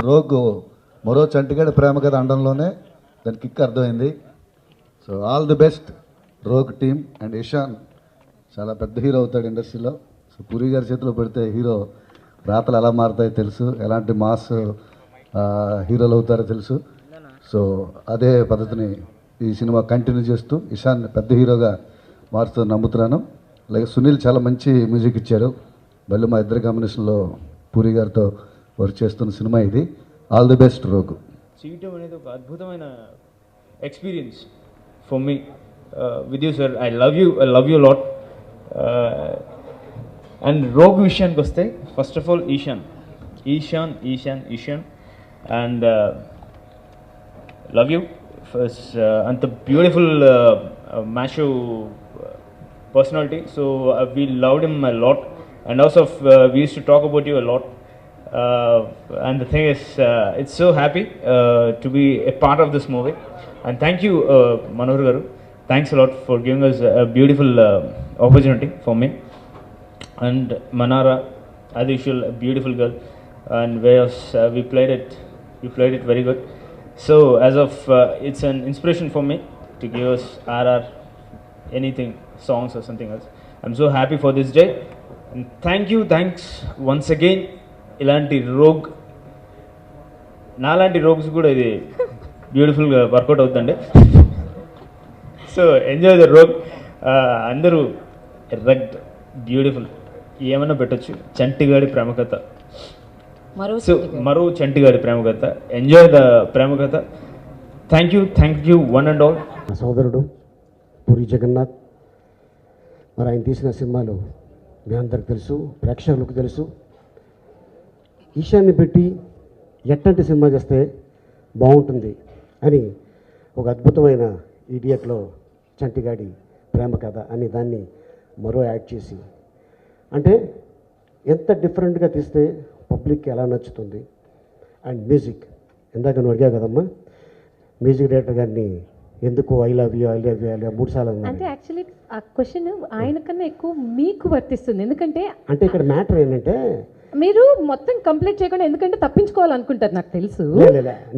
Rogue మరో చంటిగాడి ప్రేమ కథ అనడంలోనే దాని కిక్ అర్థమైంది. So all the best rogue team. And Ishan చాలా పెద్ద హీరో అవుతాడు ఇండస్ట్రీలో. సో పూరి గారి చేతిలో పెడితే హీరో రాతలు ఎలా మారుతాయో తెలుసు, ఎలాంటి మాస్ హీరోలు అవుతారో తెలుసు. సో అదే పద్ధతిని ఈ సినిమా కంటిన్యూ చేస్తూ ఇషాన్ పెద్ద హీరోగా మారుతూ నమ్ముతున్నాను. అలాగే సునీల్ చాలా మంచి మ్యూజిక్ ఇచ్చారు. మళ్ళీ మా ఇద్దరి కాంబినేషన్లో పూరి గారితో వర్క్ చేస్తున్న సినిమా ఇది. All the best rogue. చేయటం అనేది ఒక అద్భుతమైన experience for me with you sir. I love you lot. And rogue విషయానికి వస్తే first of all Ishan and love you first. అంత బ్యూటిఫుల్ మ్యాషో personality, so we loved him a lot, and also we used to talk about you a lot, and the thing is it's so happy to be a part of this movie, and thank you Manohar garu, thanks a lot for giving us a beautiful opportunity for me. And Manara, as usual, a beautiful girl, and whereas we played it very good. So as of it's an inspiration for me to give us RR anything, songs or something else. I'm so happy for this day, and thanks once again. ఇలాంటి rogue నాలాంటి rogues కూడా ఇది బ్యూటిఫుల్గా work out అవుతుందండి. So enjoy the rogue. అందరూ red beautiful ఏమన్నా పెట్టచ్చు. చంటిగాడి ప్రేమ కథ, సో మరో చంటిగాడి ప్రేమ కథ. ఎంజాయ్ ద ప్రేమ కథ. Thank you one and all. సోదరుడు పూరి జగన్నాథ్, మరి ఆయన తీసిన సినిమాలు మీ అందరికి తెలుసు, ప్రేక్షకులకు తెలుసు. ఈశాన్ని పెట్టి ఎట్లాంటి సినిమా చేస్తే బాగుంటుంది అని ఒక అద్భుతమైన ఈడియట్లో చంటిగాడి ప్రేమ కథ అని దాన్ని మరో యాడ్ చేసి, అంటే ఎంత డిఫరెంట్గా తీస్తే పబ్లిక్కి ఎలా నచ్చుతుంది. అండ్ మ్యూజిక్ ఇందాక నువ్వు అడిగా కదమ్మా, మ్యూజిక్ డైరెక్టర్ గారిని ఎందుకు ఐ లవ్ యూ 3 సార్లు అంటే యాక్చువల్లీ ఆ క్వశ్చన్ ఆయన కన్నా ఎక్కువ మీకు వర్తిస్తుంది. ఎందుకంటే అంటే ఇక్కడ మ్యాటర్ ఏంటంటే మీరు మొత్తం కంప్లీట్ చేయకుండా ఎందుకంటే తప్పించుకోవాలనుకుంటారు, నాకు తెలుసు.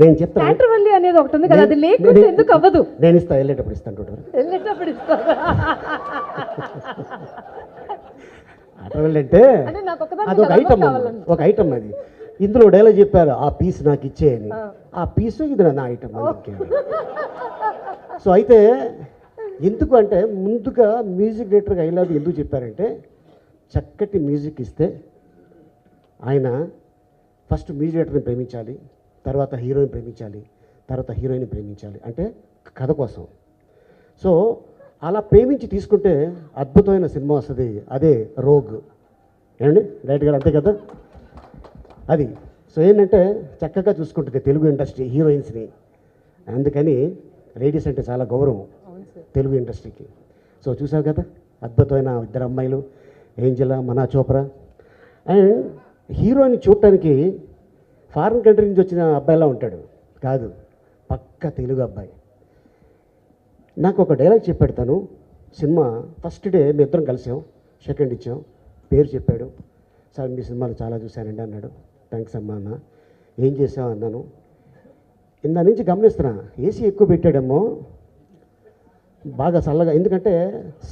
నేను చెప్తాను, మ్యాటర్వల్లి అనేది ఒకటి ఉంది కదా, అది లేకుంటే ఎందుకు అవ్వదు. నేను ఇస్తాను, వెళ్ళేటప్పుడు ఇస్తాను. మ్యాటర్వల్లి అంటే అదొక ఐటమ్, ఒక ఐటమ్ అది. ఇందులో డైలాగ్ చెప్పారు, ఆ పీస్ నాకు ఇచ్చేయని. ఆ పీసు ఇది నా ఐటమ్. సో అయితే ఎందుకు అంటే ముందుగా మ్యూజిక్ డైరెక్టర్గా ఐ లవ్ ఎందుకు చెప్పారంటే, చక్కటి మ్యూజిక్ ఇస్తే ఆయన ఫస్ట్ మ్యూజిక్ డైరెక్టర్ని ప్రేమించాలి, తర్వాత హీరోని ప్రేమించాలి, తర్వాత హీరోయిన్ని ప్రేమించాలి, అంటే కథ కోసం. సో అలా ప్రేమించి తీసుకుంటే అద్భుతమైన సినిమా వస్తుంది. అదే రోగ్. ఏమండి డైరెక్టర్ గారు, అంతే కదా అది. సో ఏంటంటే చక్కగా చూసుకుంటుంది తెలుగు ఇండస్ట్రీ హీరోయిన్స్ని. అందుకని లేడీస్ అంటే చాలా గౌరవం తెలుగు ఇండస్ట్రీకి. సో చూసావు కదా అద్భుతమైన 2 అమ్మాయిలు, ఏంజెలా, మనా చోప్రా. అండ్ హీరోయిన్ చూడటానికి ఫారిన్ కంట్రీ నుంచి వచ్చిన అబ్బాయిలా ఉంటాడు కాదు, పక్క తెలుగు అబ్బాయి. నాకు ఒక డైలాగ్ చెప్పాడు తను. సినిమా ఫస్ట్ డే మీ ఇద్దరం కలిసాం, సెకండ్ ఇచ్చాం, పేరు చెప్పాడు. సార్ మీ సినిమాలు చాలా చూశానండి అన్నాడు. థ్యాంక్స్ అమ్మా అన్న. ఏం చేసావు అన్నాను. ఇందా నుంచి గమనిస్తున్నా, ఏసీ ఎక్కువ పెట్టాడేమో, బాగా చల్లగా, ఎందుకంటే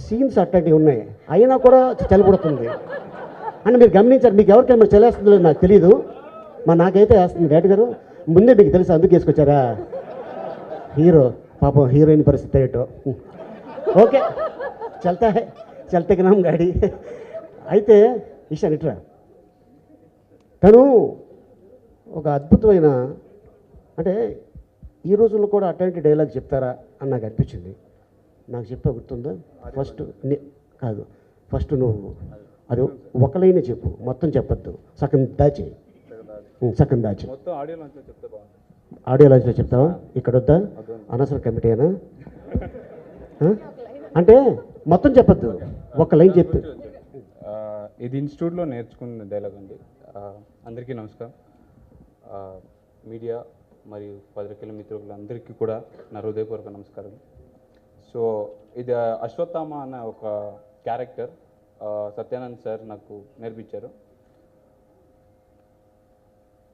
సీన్స్ అట్లాంటివి ఉన్నాయి, అయినా కూడా చలిపడుతుంది అని మీరు గమనించారు. మీకు ఎవరికైనా చలేస్తుందో నాకు తెలియదు, నాకైతే వేస్తుంది. డైరెక్టర్ గారు ముందే మీకు తెలుసు, అందుకు వేసుకొచ్చారా. హీరో పాపం హీరోయిన్ పరిస్థితి ఏటో. ఓకే చల్తే నాం గాడి. అయితే ఈశాన్ ఇట్రా, తను ఒక అద్భుతమైన, అంటే ఈ రోజుల్లో కూడా అట్లాంటి డైలాగ్ చెప్తారా అని నాకు అనిపించింది. నాకు చెప్పా గుర్తుందా? ఫస్ట్ నువ్వు అది ఒక లైనే చెప్పు, మొత్తం చెప్పొద్దు, సగం దాచి. ఆడియో లాంచ్లో చెప్తావా? ఇక్కడ వద్దా? అనవసరం కమిటీ అయినా అంటే మొత్తం చెప్పొద్దు, ఒక లైన్ చెప్పు. ఇది ఇన్స్టిట్యూట్లో నేర్చుకున్న డైలాగ్ అండి. అందరికీ నమస్కారం. మీడియా మరియు పత్రికల మిత్రులందరికీ కూడా నా హృదయపూర్వక నమస్కారం. సో ఇది అశ్వత్థామ అన్న ఒక క్యారెక్టర్ సత్యానంద్ సార్ నాకు నేర్పించారు.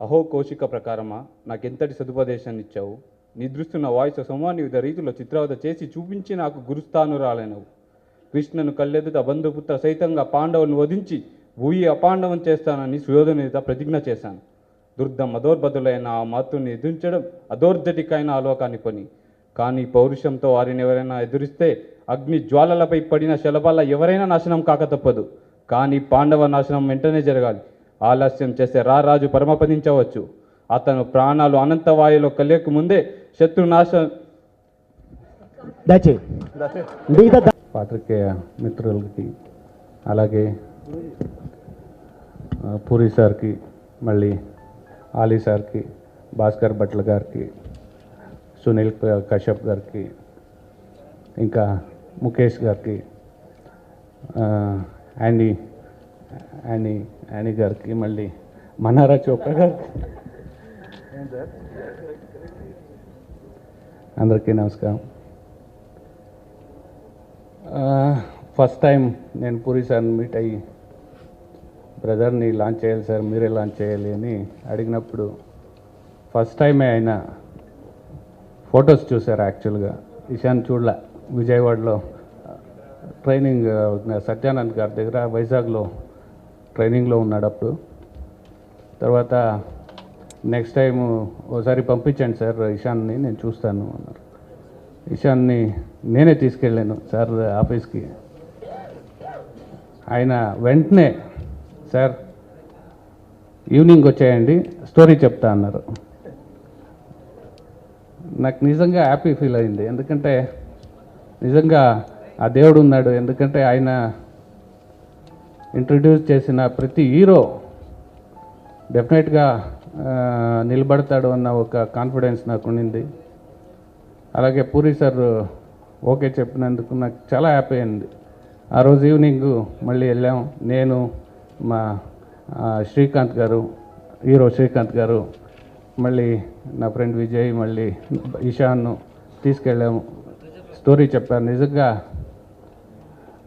అహో కౌశిక ప్రకారమా నాకెంతటి సదుపదేశాన్ని ఇచ్చావు. నీ దృష్టి నా వాయిస్ సమాన వివిధ రీతిలో చిత్రవత చేసి చూపించి నాకు గురుస్థానురాలైనవు. కృష్ణను కళ్ళెదుట బంధుపుత్ర సైతంగా పాండవులను వధించి భూయి అపాండవం చేస్తానని సుయోధనుడితో ప్రతిజ్ఞ చేశాను. దుర్ధం అధోర్బదులైన ఆ మాతృని ఎదిరించడం అధోర్జటికైన ఆలోకాన్ని పని. కానీ పౌరుషంతో వారిని ఎవరైనా ఎదురిస్తే అగ్ని జ్వాలలపై పడిన శలభాల ఎవరైనా నాశనం కాక తప్పదు. కానీ పాండవ నాశనం వెంటనే జరగాలి. ఆలస్యం చేస్తే రారాజు పరమపదించవచ్చు. అతను ప్రాణాలు అనంతవాయులో కలియక ముందే శత్రునాశం. పాత్రికేయ మిత్రులకి, అలాగే పూరి సార్కి, మళ్ళీ ఆలీ సార్కి, భాస్కర్ భట్ల గారికి, సునీల్ కశ్యప్ గారికి, ఇంకా ముఖేష్ గారికి, యానీ గారికి, మళ్ళీ మనారా చోప్రా గారికి, అందరికీ నమస్కారం. ఫస్ట్ టైం నేను పూరి సార్ని మీట్ అయ్యి, బ్రదర్ని లాంచ్ చేయాలి సార్, మీరే లాంచ్ చేయాలి అని అడిగినప్పుడు ఫస్ట్ టైమే ఆయన ఫొటోస్ చూశారు. యాక్చువల్గా ఇషాన్ చూడలే. విజయవాడలో ట్రైనింగ్ సత్యానంద్ గారి దగ్గర వైజాగ్లో ట్రైనింగ్లో ఉన్నాడు అప్పుడు. తర్వాత నెక్స్ట్ టైం ఓసారి పంపించండి సార్ ఇషాన్ని, నేను చూస్తాను అన్నారు. ఇషాన్ని నేనే తీసుకెళ్ళాను సార్ ఆఫీస్కి. ఆయన వెంటనే సార్ ఈవినింగ్ వచ్చేయండి స్టోరీ చెప్తా అన్నారు. నాకు నిజంగా హ్యాపీ ఫీల్ అయింది. ఎందుకంటే నిజంగా ఆ దేవుడు ఉన్నాడు. ఎందుకంటే ఆయన ఇంట్రడ్యూస్ చేసిన ప్రతి హీరో డెఫినెట్గా నిలబడతాడు అన్న ఒక కాన్ఫిడెన్స్ నాకు ఉండింది. అలాగే పూరి సార్ ఓకే చెప్పినందుకు నాకు చాలా హ్యాపీ అయింది. ఆ రోజు ఈవినింగ్ మళ్ళీ వెళ్ళాం. నేను, మా శ్రీకాంత్ గారు, హీరో శ్రీకాంత్ గారు, మళ్ళీ నా ఫ్రెండ్ విజయ్, మళ్ళీ ఇషాన్ను తీసుకెళ్ళాము. స్టోరీ చెప్పాను. నిజంగా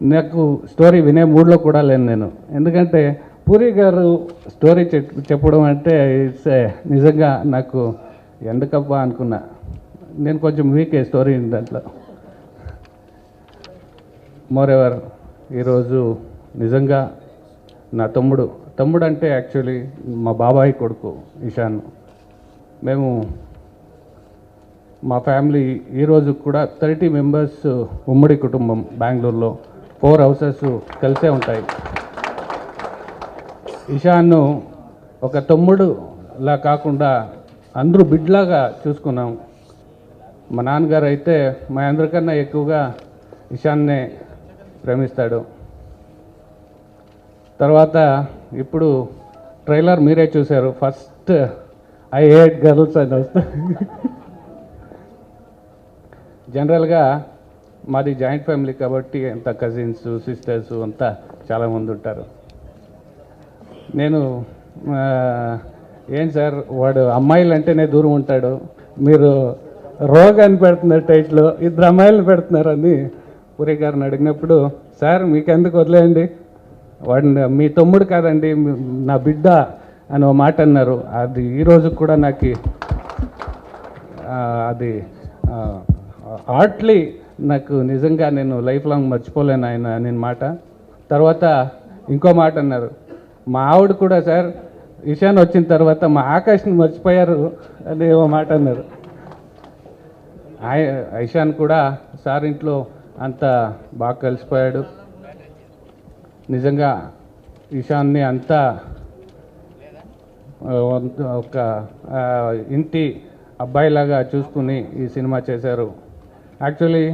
నాకు స్టోరీ వినే మూడ్లో కూడా లేను నేను. ఎందుకంటే పూరి గారు స్టోరీ చెప్పడం అంటే ఇట్స్ నిజంగా నాకు ఎందుకబ్బా అనుకున్నా. నేను కొంచెం వీకే స్టోరీ దాంట్లో. మోరెవర్ ఈరోజు నిజంగా నా తమ్ముడు అంటే యాక్చువల్లీ మా బాబాయ్ కొడుకు ఇషాన్. మేము మా ఫ్యామిలీ ఈరోజు కూడా 30 మెంబర్స్ ఉమ్మడి కుటుంబం. బెంగళూరులో 4 హౌసెస్ కలిసే ఉంటాయి. ఇషాన్ను ఒక తమ్ముడులా కాకుండా అందరూ బిడ్లాగా చూసుకున్నాం. మా నాన్నగారు అయితే మా అందరికన్నా ఎక్కువగా ఇషాన్నే ప్రేమిస్తాడు. తర్వాత ఇప్పుడు ట్రైలర్ మీరే చూశారు. ఫస్ట్ ఐ హేట్ గర్ల్స్ అని వస్తుంది. జనరల్గా మాది జాయింట్ ఫ్యామిలీ కాబట్టి అంత కజిన్స్, సిస్టర్స్ అంతా చాలామంది ఉంటారు. నేను ఏం సార్ వాడు అమ్మాయిలు అంటేనే దూరం ఉంటాడు, మీరు రోగాన్ని పెడుతున్నారు టైట్లో, 2 అమ్మాయిలను పెడుతున్నారని పూరి గారిని అడిగినప్పుడు, సార్ మీకెందుకు వదిలేయండి, వాడిని మీ తమ్ముడు కాదండి నా బిడ్డ అని ఒక మాట అన్నారు. అది ఈరోజు కూడా నాకు అది ఆర్ట్లీ నాకు నిజంగా నేను లైఫ్ లాంగ్ మర్చిపోలేను ఆయన నేను మాట. తర్వాత ఇంకో మాట అన్నారు, మా ఆవిడ కూడా సార్ ఇషాన్ వచ్చిన తర్వాత మా ఆకాష్ని మర్చిపోయారు అని ఓ మాట అన్నారు. ఇషాన్ కూడా సార్ ఇంట్లో అంత బాగా కలిసిపోయాడు. నిజంగా ఇషాన్ని అంతా ఒక ఇంటి అబ్బాయిలాగా చూసుకుని ఈ సినిమా చేశారు. యాక్చువల్లీ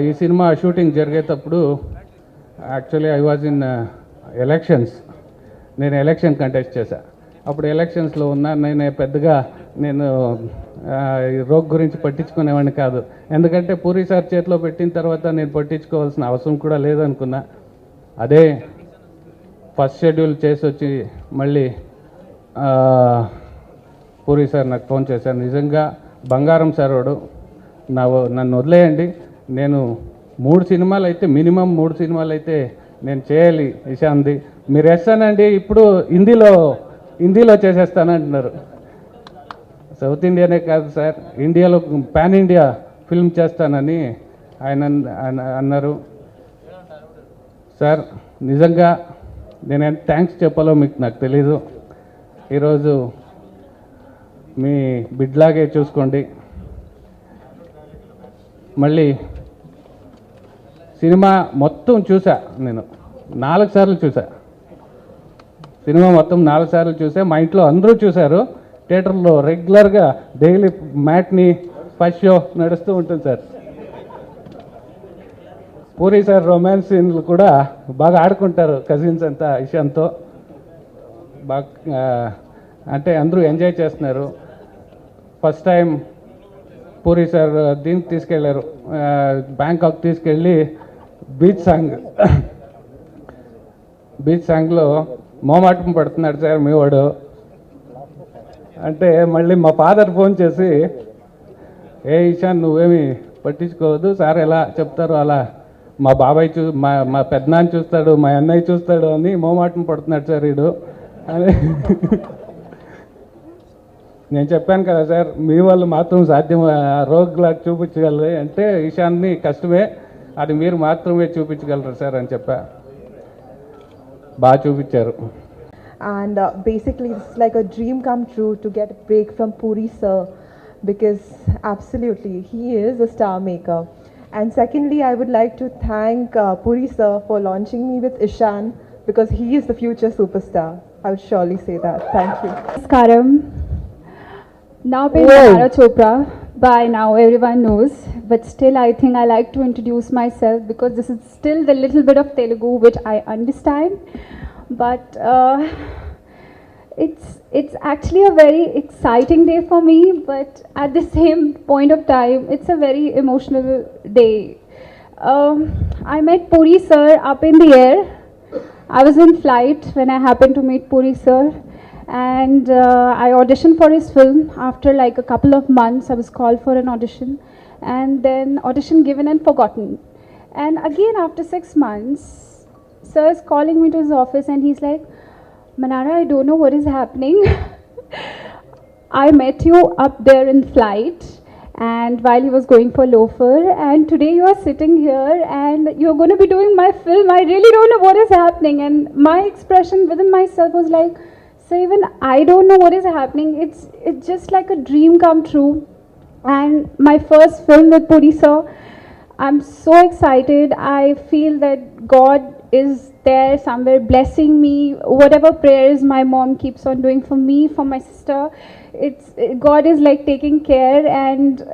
ఈ సినిమా షూటింగ్ జరిగేటప్పుడు actually I was in elections. నేను ఎలక్షన్ కంటెస్ట్ చేశాను. అప్పుడు ఎలక్షన్స్లో ఉన్నా. నేను రోగ్ గురించి పట్టించుకునేవాడిని కాదు. ఎందుకంటే పూరి సార్ చేతిలో పెట్టిన తర్వాత నేను పట్టించుకోవాల్సిన అవసరం కూడా లేదనుకున్నా. అదే ఫస్ట్ షెడ్యూల్ చేసి వచ్చి మళ్ళీ పూరి సార్ నాకు ఫోన్ చేశారు. నిజంగా బంగారం సార్ వాడు, నన్ను వదిలేయండి, నేను 3 సినిమాలు అయితే మినిమం 3 సినిమాలు అయితే నేను చేయాలి ఇషాన్ది, మీరు వేస్తానండి. ఇప్పుడు హిందీలో హిందీలో చేసేస్తానంటున్నారు. సౌత్ ఇండియానే కాదు సార్, ఇండియాలో పాన్ ఇండియా ఫిల్మ్ చేస్తానని ఆయన అన్నారు. సార్ నిజంగా నేను ఎంత థ్యాంక్స్ చెప్పాలో మీకు నాకు తెలీదు. ఈరోజు మీ బిడ్లాగే చూసుకోండి. మళ్ళీ సినిమా మొత్తం చూసా, నేను 4 సార్లు చూసా. సినిమా మొత్తం 4 సార్లు చూసా. మా ఇంట్లో అందరూ చూశారు. థియేటర్లో రెగ్యులర్గా డైలీ మ్యాట్ని ఫస్ట్ షో నడుస్తూ ఉంటుంది సార్. పూరి సార్ రొమాన్స్ సీన్లు కూడా బాగా ఆడుకుంటారు కజిన్స్ అంతా ఇషాన్తో. బాగా అంటే అందరూ ఎంజాయ్ చేస్తున్నారు. ఫస్ట్ టైం పూరి సార్ దీనికి తీసుకెళ్ళారు, బ్యాంకాక్ తీసుకెళ్ళి బీచ్ సాంగ్లో మోమాటం పడుతున్నాడు సార్ మీ వాడు అంటే, మళ్ళీ మా ఫాదర్ ఫోన్ చేసి, ఏ ఇషాన్ నువ్వేమి పట్టించుకోవద్దు, సార్ ఎలా చెప్తారో అలా మా బాబాయ్ మా పెద్దనాన్న చూస్తాడు, మా అన్నయ్య చూస్తాడు అని మోమాటం పడుతున్నాడు సార్ వీడు అని. నేను చెప్పాను కదా సార్, మీ వాళ్ళు మాత్రం సాధ్యం రోగ్లా చూపించగలరు అంటే ఇషాన్ని కష్టమే, అది మీరు మాత్రమే చూపించగలరు సార్ అని చెప్పా. బాగా చూపించారు. And basically it's like a dream come true to get a break from Puri sir, because absolutely he is a star maker. And secondly, I would like to thank Puri sir for launching me with Ishan, because he is the future superstar. I would surely say that. Thank you. Namaskaram. Now Manara Chopra, by now everyone knows, but still I think I like to introduce myself because this is still the little bit of Telugu which I understand. But it's actually a very exciting day for me, but at the same point of time it's a very emotional day. I met Puri sir up in the air. I was in flight when I happened to meet Puri sir, and I auditioned for his film. After like a couple of months I was called for an audition, and then audition given and forgotten. And again after 6 months, sir is calling me to his office and he's like, Manara, I don't know what is happening. I met you up there in flight and while he was going for Loafer, and today you are sitting here and you're going to be doing my film. I really don't know what is happening. And my expression within myself was like, so even I don't know what is happening. It's just like a dream come true. And my first film with Puri sir, I'm so excited. I feel that God is there somewhere blessing me. Whatever prayers my mom keeps on doing for me, for my sister, God is like taking care. And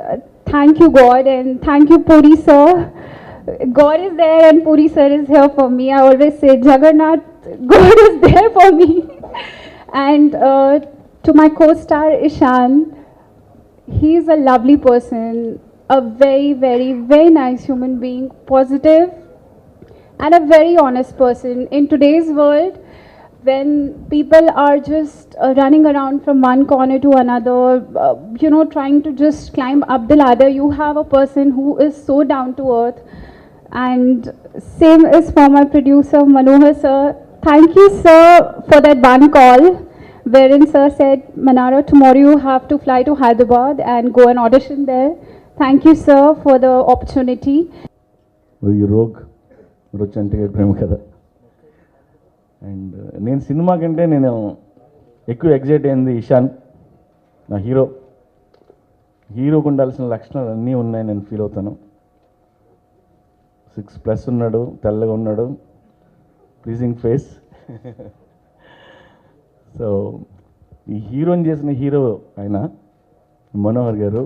thank you God, and thank you Puri sir. God is there and Puri sir is here for me. I always say Jagannath, God is there for me. And to my co-star Ishan, he is a lovely person, a very, very, very nice human being, positive, and a very honest person. In today's world, when people are just running around from one corner to another, trying to just climb up the ladder, you have a person who is so down to earth. And same is for my producer Manohar sir. Thank you sir for that one call wherein sir said, Manara, tomorrow you have to fly to Hyderabad and go and audition there. Thank you sir for the opportunity. Rogue చంటిగడ్ ప్రేమ కథ. And నేను cinema కంటే నేను ఎక్కువ excite అయింది ఇషాన్, నా హీరోకు ఉండాల్సిన లక్షణాలు అన్నీ ఉన్నాయి నేను ఫీల్ అవుతాను. 6+ ఉన్నాడు, తెల్లగా ఉన్నాడు, ప్లీజింగ్ ఫేస్. సో ఈ హీరోని చేసిన హీరో ఆయన మనోహర్ గారు.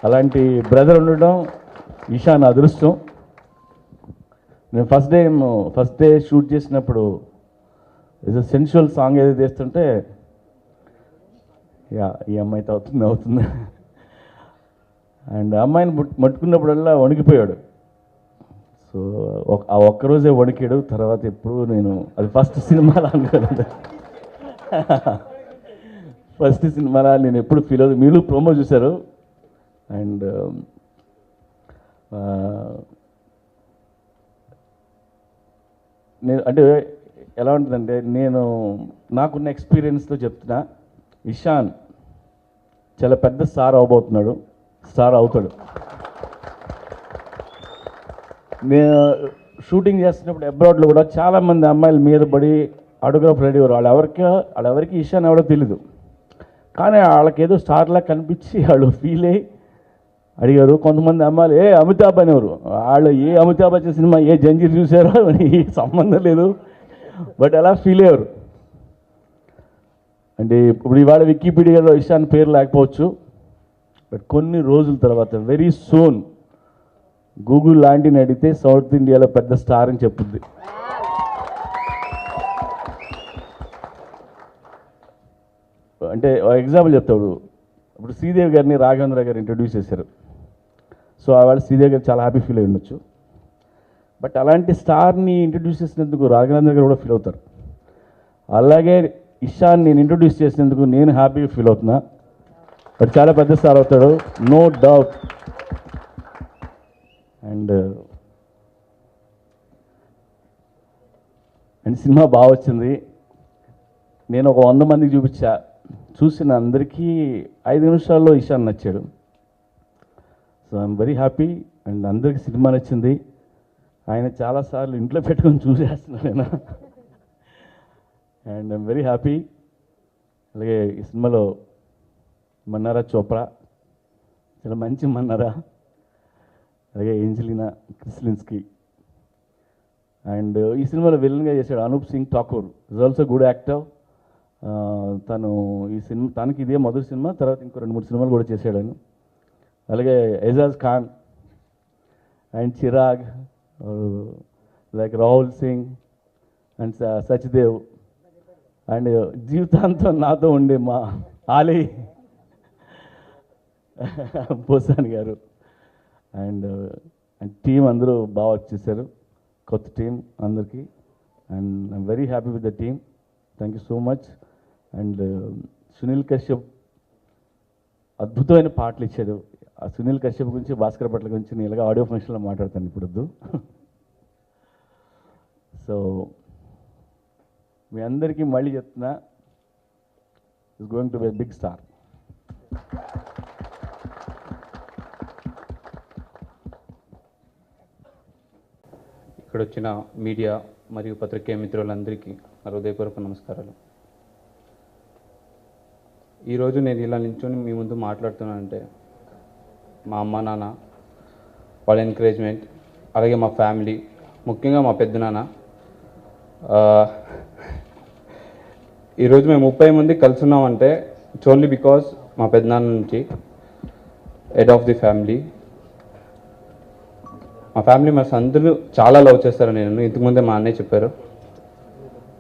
అలాంటి బ్రదర్ ఉండడం ఇషాన్ అదృష్టం. నేను ఫస్ట్ డే షూట్ చేసినప్పుడు ఏదో సెన్షువల్ సాంగ్ ఏదో చేస్తుంటే ఈ అమ్మాయితో అవుతుంది అండ్ అమ్మాయిని మట్టుకున్నప్పుడల్లా వణికిపోయాడు. సో ఆ ఒక్కరోజే వణికాడు. తర్వాత ఎప్పుడు నేను అది ఫస్ట్ సినిమాలో అనుకోలేదు, ఫస్ట్ సినిమాలో నేను ఎప్పుడు ఫీల్ అవుతుంది. మీరు ప్రోమో చూశారు. అండ్ నేను అంటే ఎలా ఉంటుందంటే, నేను నాకున్న ఎక్స్పీరియన్స్తో చెప్తున్నా, ఇషాన్ చాలా పెద్ద స్టార్ అవబోతున్నాడు, స్టార్ అవుతాడు. నేను షూటింగ్ చేస్తున్నప్పుడు అబ్రాడ్లో కూడా చాలామంది అమ్మాయిల మీద పడి ఆటోగ్రాఫ్ రెడీ అయ్యారు. వాళ్ళెవరికి ఇషాన్ ఎవడో తెలీదు, కానీ వాళ్ళకేదో స్టార్లా కనిపించి వాళ్ళు ఫీల్ అయ్యి అడిగారు. కొంతమంది అమ్మాయిలు అమితాబ్ అనేవారు. వాళ్ళు అమితాబ్ వచ్చే సినిమా జంజీర్ చూసారో సంబంధం లేదు, బట్ అలా ఫీల్ అయ్యారు. అంటే ఇప్పుడు ఇవాళ వికీపీడియాలో ఇషాన్ పేరు లేకపోవచ్చు, బట్ కొన్ని రోజుల తర్వాత వెరీ సూన్ గూగుల్ లాంటిని అడిగితే సౌత్ ఇండియాలో పెద్ద స్టార్ అని చెప్పుద్ది. అంటే ఎగ్జాంపుల్ చెప్తాడు, ఇప్పుడు శ్రీదేవి గారిని రాఘవేంద్ర గారు ఇంట్రడ్యూస్ చేశారు. సో ఆవిడ శ్రీదేవి గారు చాలా హ్యాపీ ఫీల్ అయి ఉండొచ్చు, బట్ అలాంటి స్టార్ని ఇంట్రడ్యూస్ చేసినందుకు రాఘవేంద్ర గారు కూడా ఫీల్ అవుతారు. అలాగే ఇషాన్ నేను ఇంట్రడ్యూస్ చేసినందుకు నేను హ్యాపీగా ఫీల్ అవుతున్నా, బట్ చాలా పెద్ద స్టార్ అవుతాడు, నో డౌట్. అండ్ సినిమా బాగా వచ్చింది. నేను ఒక 100 మందికి చూసిన అందరికీ 5 నిమిషాల్లో ఇషాన్ నచ్చాడు. So I'm very happy. And అందరికీ సినిమా నచ్చింది. ఆయన చాలాసార్లు ఇంట్లో పెట్టుకొని చూసేస్తున్నాను నేను. And I'm very happy. అలాగే ఈ సినిమాలో మన్నారా చోప్రా చాలా మంచి మన్నారా, అలాగే ఏంజలినా క్రిస్లిన్స్కీ. అండ్ ఈ సినిమాలో విలన్గా చేశాడు Anup Singh Thakur, is also good actor. తను ఈ సినిమా తనకి ఇదే మొదటి సినిమా, తర్వాత ఇంకో 2-3 సినిమాలు కూడా చేశాడు ఆయన. అలాగే Ejaz Khan and Chirag, like Rahul Singh and Sachdev, and జీవితాంతం నాతో ఉండే మా ఆలీ పోసాని గారు. అండ్ టీం అందరూ బాగా వర్క్ చేశారు, కొత్త టీం అందరికీ. And I'm very happy with the team. Thank you so much. And Sunil Kashyap అద్భుతమైన పాటలు ఇచ్చాడు. ఆ సునీల్ కశ్యప్ గురించి, భాస్కర్ భట్ల గురించి నేను ఇలాగా ఆడియో ఫంక్షన్లో మాట్లాడతాను ఇప్పుడు వద్దు. సో మీ అందరికీ మళ్ళీ చెప్తున్నా, is going to be big star. ఇక్కడ వచ్చిన మీడియా మరియు పత్రికేయ మిత్రులందరికీ హృదయపూర్వక నమస్కారాలు. ఈరోజు నేను ఇలా నిల్చొని మీ ముందు మాట్లాడుతున్నానంటే మా అమ్మ నాన్న వాళ్ళ ఎంకరేజ్మెంట్, అలాగే మా ఫ్యామిలీ, ముఖ్యంగా మా పెద్దనాన్న. ఈరోజు మేము 30 మంది కలిసి ఉన్నామంటే ఇట్స్ ఓన్లీ బికాజ్ మా పెద్దనాన్న నుంచి, హెడ్ ఆఫ్ ది ఫ్యామిలీ. మా ఫ్యామిలీ మెంబర్స్ అందరూ చాలా లవ్ చేస్తారు. నేను ఇంతకుముందే మా అన్నయ్య చెప్పారు,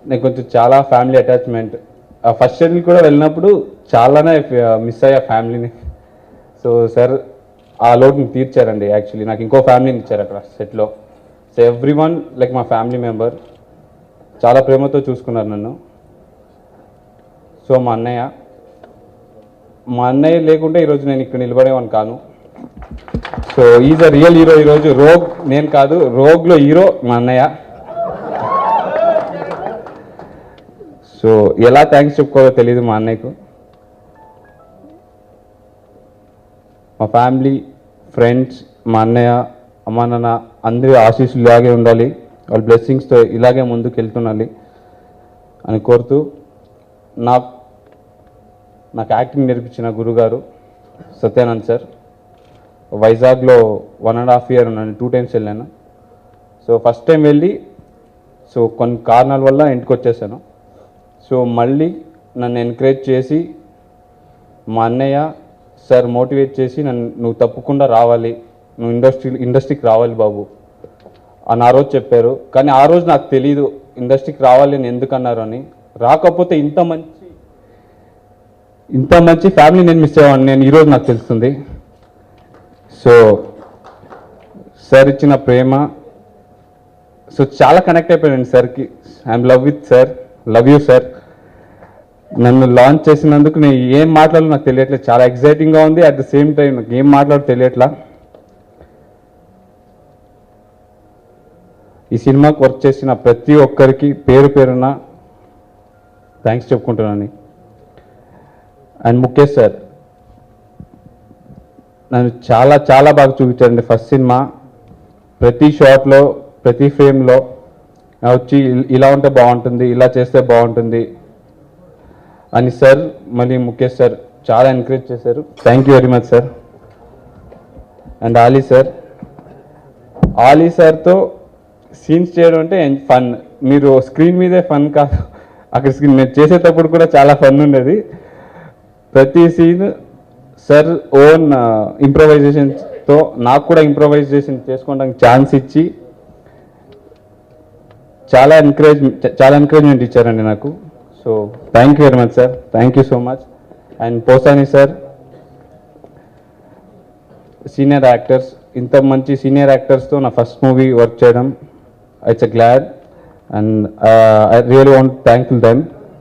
నేను కొంచెం చాలా ఫ్యామిలీ అటాచ్మెంట్. ఆ ఫస్ట్ షెడ్యూల్ కూడా వెళ్ళినప్పుడు చాలానే మిస్ అయ్యా ఫ్యామిలీని. సో సార్ ఆ లోటుని తీర్చారండి. యాక్చువల్లీ నాకు ఇంకో ఫ్యామిలీని ఇచ్చారు అక్కడ సెట్లో. సో ఎవ్రీ వన్ లైక్ మా ఫ్యామిలీ మెంబర్ చాలా ప్రేమతో చూసుకున్నారు నన్ను. సో మా అన్నయ్య లేకుంటే ఈరోజు నేను ఇక్కడ నిలబడేవాడిని కాను. So is a real hero. ఈరోజు రోగ్ నేను కాదు, రోగ్లో హీరో మా అన్నయ్య. సో ఎలా థ్యాంక్స్ చెప్పుకోవాలో తెలియదు మా అన్నయ్యకు. మా ఫ్యామిలీ, ఫ్రెండ్స్, మా అన్నయ్య, అమ్మా నాన్న అందరి ఆశీస్సులు ఇలాగే ఉండాలి, వాళ్ళ బ్లెస్సింగ్స్తో ఇలాగే ముందుకు వెళ్తుండాలి అని కోరుతూ, నాకు యాక్టింగ్ నేర్పించిన గురుగారు సత్యానంద్ సార్. వైజాగ్లో 1.5 year ఉన్నాను, 2 times వెళ్ళాను. సో ఫస్ట్ టైం వెళ్ళి సో కొన్ని కారణాల వల్ల ఇంటికి వచ్చేసాను. సో మళ్ళీ నన్ను ఎంకరేజ్ చేసి మా అన్నయ్య సార్ మోటివేట్ చేసి నువ్వు తప్పకుండా రావాలి, నువ్వు ఇండస్ట్రీకి రావాలి బాబు అని ఆ రోజు చెప్పారు. కానీ ఆ రోజు నాకు తెలీదు ఇండస్ట్రీకి రావాలి అని ఎందుకన్నారు అని. రాకపోతే ఇంత మంచి ఫ్యామిలీ నేను మిస్ అయ్యాను నేను ఈరోజు నాకు తెలుస్తుంది. సో సార్ ఇచ్చిన ప్రేమ, సో చాలా కనెక్ట్ అయిపోయాను సార్కి. I'm love with sir, love you sir. నన్ను లాంచ్ చేసినందుకు నేను ఏం మాట్లాడాలో నాకు తెలియట్లేదు, చాలా ఎక్సైటింగ్గా ఉంది. అట్ ద సేమ్ టైం నాకు ఏం మాట్లాడో తెలియట్లా. ఈ సినిమాకి వర్క్ చేసిన ప్రతి ఒక్కరికి పేరు పేరున థ్యాంక్స్ చెప్పుకుంటున్నాను. అండ్ ముఖేష్ సార్ నన్ను చాలా చాలా బాగా చూపించారండి. ఫస్ట్ సినిమా ప్రతి షాట్లో ప్రతి ఫ్రేమ్లో వచ్చి ఇలా ఉంటే బాగుంటుంది, ఇలా చేస్తే బాగుంటుంది అని సార్ మళ్ళీ ముఖేష్ సార్ చాలా ఎంకరేజ్ చేశారు. Thank you very much sir. And Ali సార్తో సీన్స్ చేయడం అంటే ఫన్. మీరు స్క్రీన్ మీదే ఫన్ కాదు, అక్కడ స్క్రీన్ మీరు చేసేటప్పుడు కూడా చాలా ఫన్ ఉండేది. ప్రతి సీన్ సార్ ఓన్ ఇంప్రొవైజేషన్తో నాకు కూడా ఇంప్రొవైజేషన్ చేసుకోవడానికి ఛాన్స్ ఇచ్చి చాలా ఎంకరేజ్మెంట్ ఇచ్చారండి నాకు. So thank you very much sir, thank you so much. And Posani sir, senior actors, ఇంత మంచి సీనియర్ యాక్టర్స్తో నా ఫస్ట్ మూవీ వర్క్ చేయడం, it's a glad and I really want thank them.